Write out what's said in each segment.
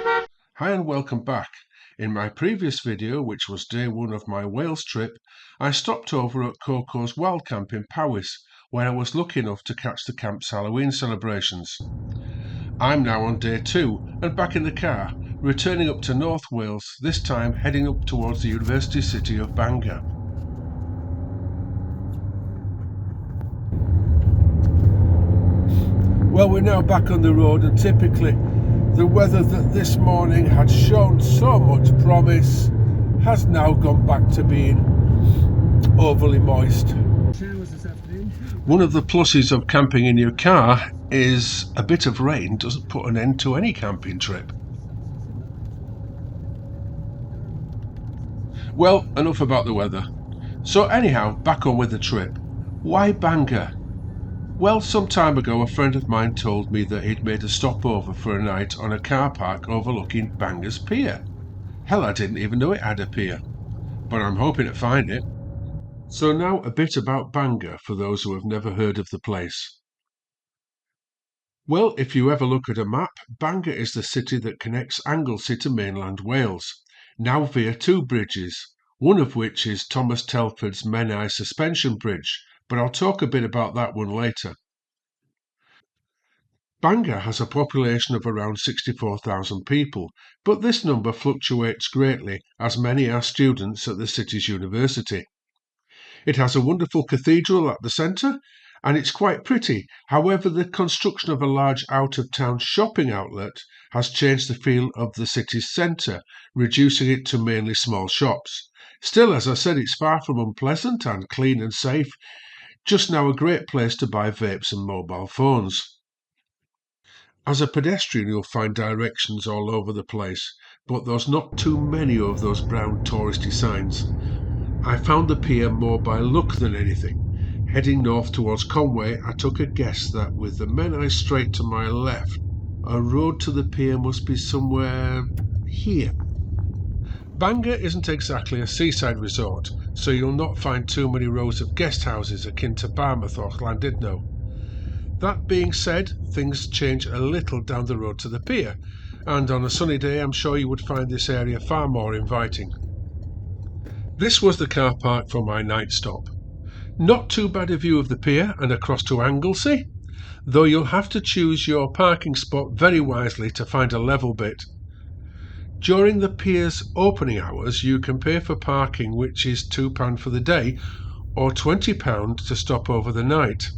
Hi and welcome back. In my previous video, which was day one of my Wales trip, I stopped over at Coco's Wild Camp in Powys, where I was lucky enough to catch the camp's Halloween celebrations. I'm now on day two and back in the car, returning up to North Wales, this time heading up towards the university city of Bangor. Well, we're now back on the road, and typically the weather that this morning had shown so much promise has now gone back to being overly moist. One of the pluses of camping in your car is a bit of rain doesn't put an end to any camping trip. Well, enough about the weather. So anyhow, back on with the trip. Why Bangor? Well, some time ago a friend of mine told me that he'd made a stopover for a night on a car park overlooking Bangor's Pier. Hell, I didn't even know it had a pier, but I'm hoping to find it. So now a bit about Bangor for those who have never heard of the place. Well, if you ever look at a map, Bangor is the city that connects Anglesey to mainland Wales, now via two bridges, one of which is Thomas Telford's Menai suspension bridge, but I'll talk a bit about that one later. Bangor has a population of around 64,000 people, but this number fluctuates greatly as many are students at the city's university. It has a wonderful cathedral at the centre, and it's quite pretty. However, the construction of a large out-of-town shopping outlet has changed the feel of the city's centre, reducing it to mainly small shops. Still, as I said, it's far from unpleasant and clean and safe, just now a great place to buy vapes and mobile phones. As a pedestrian, you'll find directions all over the place, but there's not too many of those brown touristy signs. I found the pier more by luck than anything. Heading north towards Conway, I took a guess that with the Menai straight to my left, a road to the pier must be somewhere here. Bangor isn't exactly a seaside resort, so you'll not find too many rows of guest houses akin to Barmouth or Llandudno. That being said, things change a little down the road to the pier, and on a sunny day I'm sure you would find this area far more inviting. This was the car park for my night stop. Not too bad a view of the pier and across to Anglesey, though you'll have to choose your parking spot very wisely to find a level bit. During the pier's opening hours you can pay for parking, which is £2 for the day or £20 to stop over the night.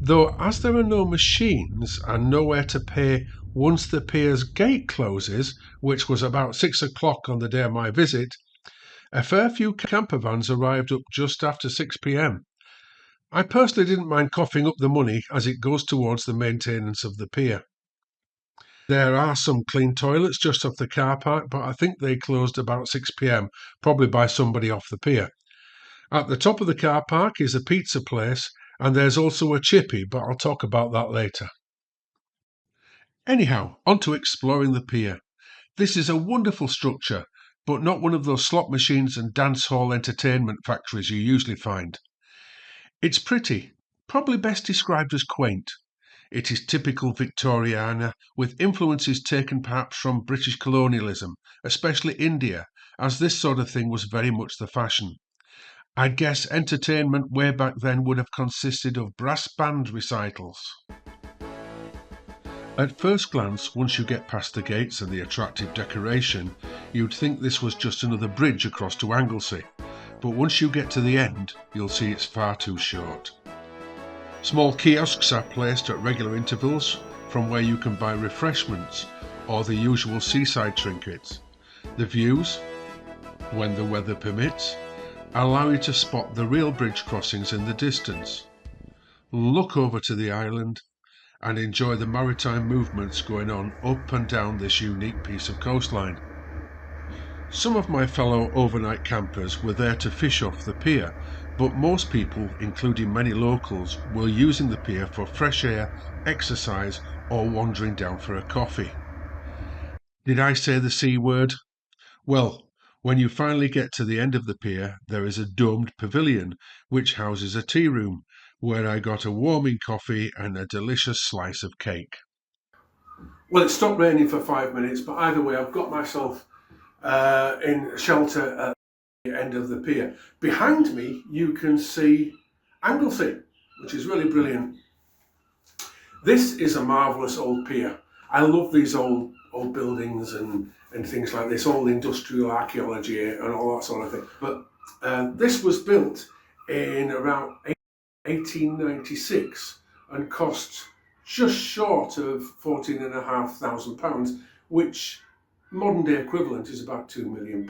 Though as there are no machines and nowhere to pay once the pier's gate closes, which was about 6 o'clock on the day of my visit, a fair few campervans arrived up just after 6 p.m. I personally didn't mind coughing up the money as it goes towards the maintenance of the pier. There are some clean toilets just off the car park, but I think they closed about 6 p.m, probably by somebody off the pier. At the top of the car park is a pizza place, and there's also a chippy, but I'll talk about that later. Anyhow, on to exploring the pier. This is a wonderful structure, but not one of those slot machines and dance hall entertainment factories you usually find. It's pretty, probably best described as quaint. It is typical Victoriana, with influences taken perhaps from British colonialism, especially India, as this sort of thing was very much the fashion. I'd guess entertainment way back then would have consisted of brass band recitals. At first glance, once you get past the gates and the attractive decoration, you'd think this was just another bridge across to Anglesey, but once you get to the end, you'll see it's far too short. Small kiosks are placed at regular intervals from where you can buy refreshments or the usual seaside trinkets. The views, when the weather permits, allow you to spot the real bridge crossings in the distance. Look over to the island and enjoy the maritime movements going on up and down this unique piece of coastline. Some of my fellow overnight campers were there to fish off the pier, but most people, including many locals, were using the pier for fresh air, exercise, or wandering down for a coffee. Did I say the C word? Well, when you finally get to the end of the pier, there is a domed pavilion, which houses a tea room, where I got a warming coffee and a delicious slice of cake. Well, it stopped raining for 5 minutes, but either way, I've got myself in shelter at the end of the pier. Behind me, you can see Anglesey, which is really brilliant. This is a marvellous old pier. I love these old buildings and things like this, all industrial archaeology and all that sort of thing. But this was built in around 1896 and cost just short of £14,500, which modern day equivalent is about £2 million.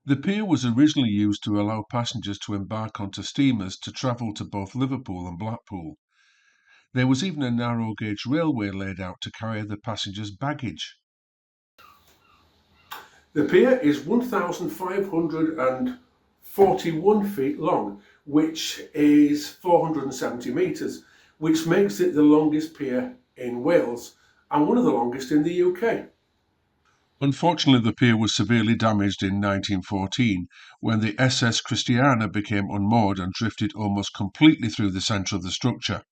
The pier was originally used to allow passengers to embark onto steamers to travel to both Liverpool and Blackpool. There was even a narrow gauge railway laid out to carry the passengers' baggage. The pier is 1,541 feet long, which is 470 metres, which makes it the longest pier in Wales and one of the longest in the UK. Unfortunately, the pier was severely damaged in 1914 when the SS Christiana became unmoored and drifted almost completely through the centre of the structure.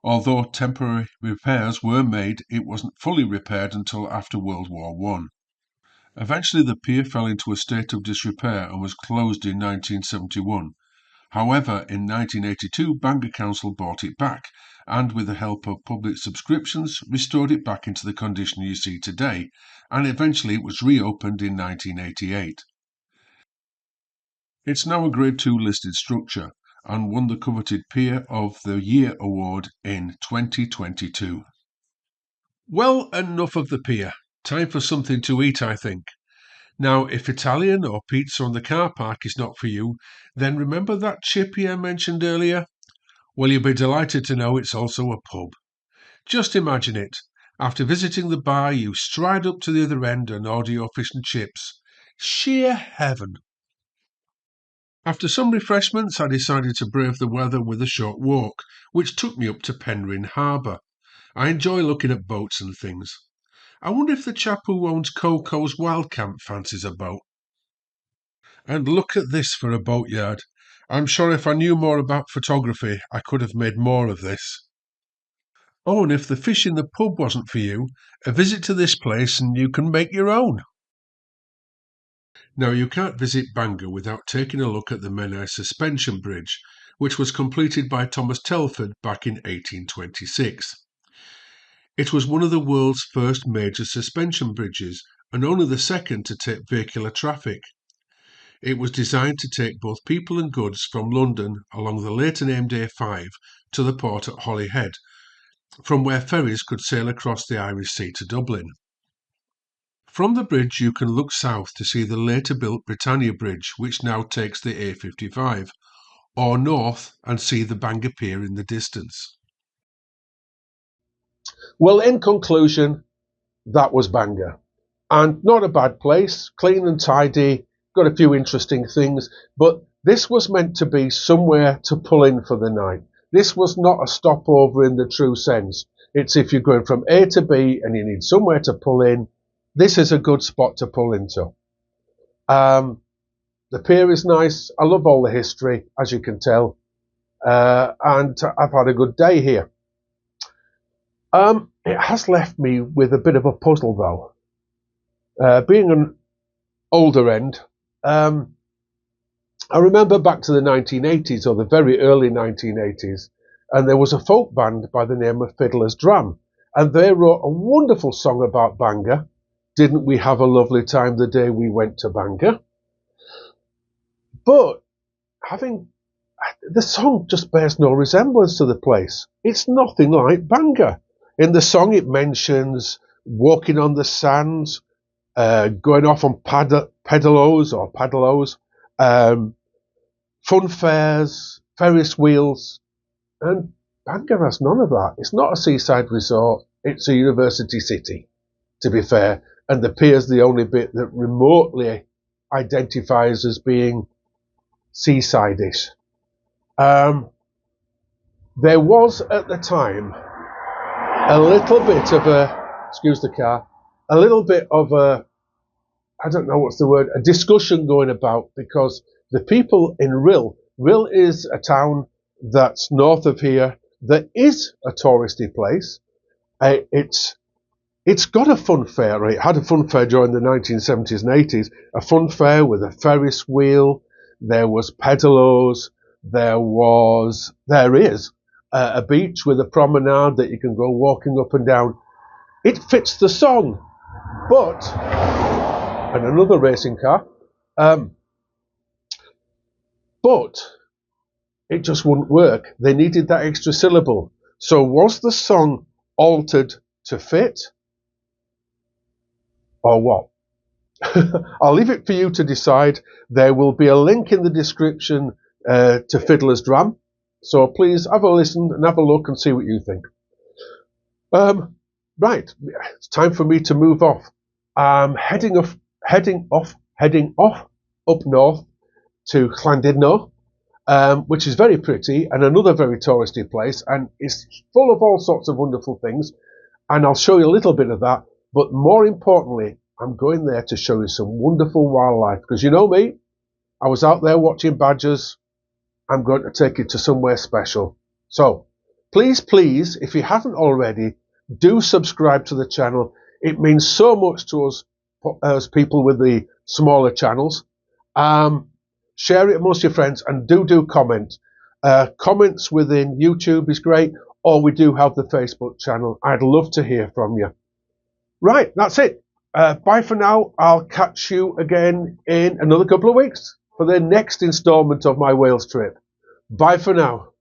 Although temporary repairs were made, it wasn't fully repaired until after World War I. Eventually the pier fell into a state of disrepair and was closed in 1971. However, in 1982 Bangor Council bought it back and, with the help of public subscriptions, restored it back into the condition you see today, and eventually it was reopened in 1988. It's now a Grade 2 listed structure and won the coveted Pier of the Year award in 2022. Well, enough of the pier. Time for something to eat, I think. Now, if Italian or pizza on the car park is not for you, then remember that chippy I mentioned earlier? Well, you'll be delighted to know it's also a pub. Just imagine it. After visiting the bar, you stride up to the other end and order your fish and chips. Sheer heaven. After some refreshments, I decided to brave the weather with a short walk, which took me up to Penryn Harbour. I enjoy looking at boats and things. I wonder if the chap who owns Coco's Wild Camp fancies a boat. And look at this for a boatyard. I'm sure if I knew more about photography, I could have made more of this. Oh, and if the fish in the pub wasn't for you, a visit to this place and you can make your own. Now, you can't visit Bangor without taking a look at the Menai suspension bridge, which was completed by Thomas Telford back in 1826. It was one of the world's first major suspension bridges and only the second to take vehicular traffic. It was designed to take both people and goods from London along the later-named A5 to the port at Holyhead, from where ferries could sail across the Irish Sea to Dublin. From the bridge you can look south to see the later-built Britannia Bridge, which now takes the A55, or north and see the Bangor Pier in the distance. Well, in conclusion, that was Bangor. And not a bad place, clean and tidy, got a few interesting things, but this was meant to be somewhere to pull in for the night. This was not a stopover in the true sense. It's if you're going from A to B and you need somewhere to pull in, this is a good spot to pull into. The pier is nice. I love all the history, as you can tell, and I've had a good day here. It has left me with a bit of a puzzle, though. Being an older end, I remember back to the 1980s, or the very early 1980s, and there was a folk band by the name of Fiddlers Dram, and they wrote a wonderful song about Bangor. Didn't we have a lovely time the day we went to Bangor? But the song just bears no resemblance to the place. It's nothing like Bangor. In the song it mentions walking on the sands, going off on pedalos, fun fairs, Ferris wheels, and Bangor has none of that. It's not a seaside resort, it's a university city, to be fair, and the pier's the only bit that remotely identifies as being seaside-ish. There was at the time a little bit of a, excuse the car, a little bit of a, I don't know what's the word, a discussion going about, because the people in Rhyl is a town that's north of here that is a touristy place, It's got a fun fair. It had a fun fair during the 1970s and 80s. A fun fair with a Ferris wheel. There was pedalos. There is a beach with a promenade that you can go walking up and down. It fits the song, and another racing car, but it just wouldn't work. They needed that extra syllable. So was the song altered to fit, or what? I'll leave it for you to decide. There will be a link in the description to Fiddlers Dram, so please have a listen and have a look and see what you think. Right, it's time for me to move off. I'm heading off up north to Llandudno, which is very pretty and another very touristy place, and it's full of all sorts of wonderful things. And I'll show you a little bit of that. But more importantly, I'm going there to show you some wonderful wildlife, because you know me, I was out there watching badgers. I'm going to take you to somewhere special. So please, if you haven't already, do subscribe to the channel. It means so much to us as people with the smaller channels. Share it amongst your friends, and do comment. Comments within YouTube is great, or we do have the Facebook channel. I'd love to hear from you. Right, that's it. Bye for now. I'll catch you again in another couple of weeks for the next installment of my Wales trip. Bye for now.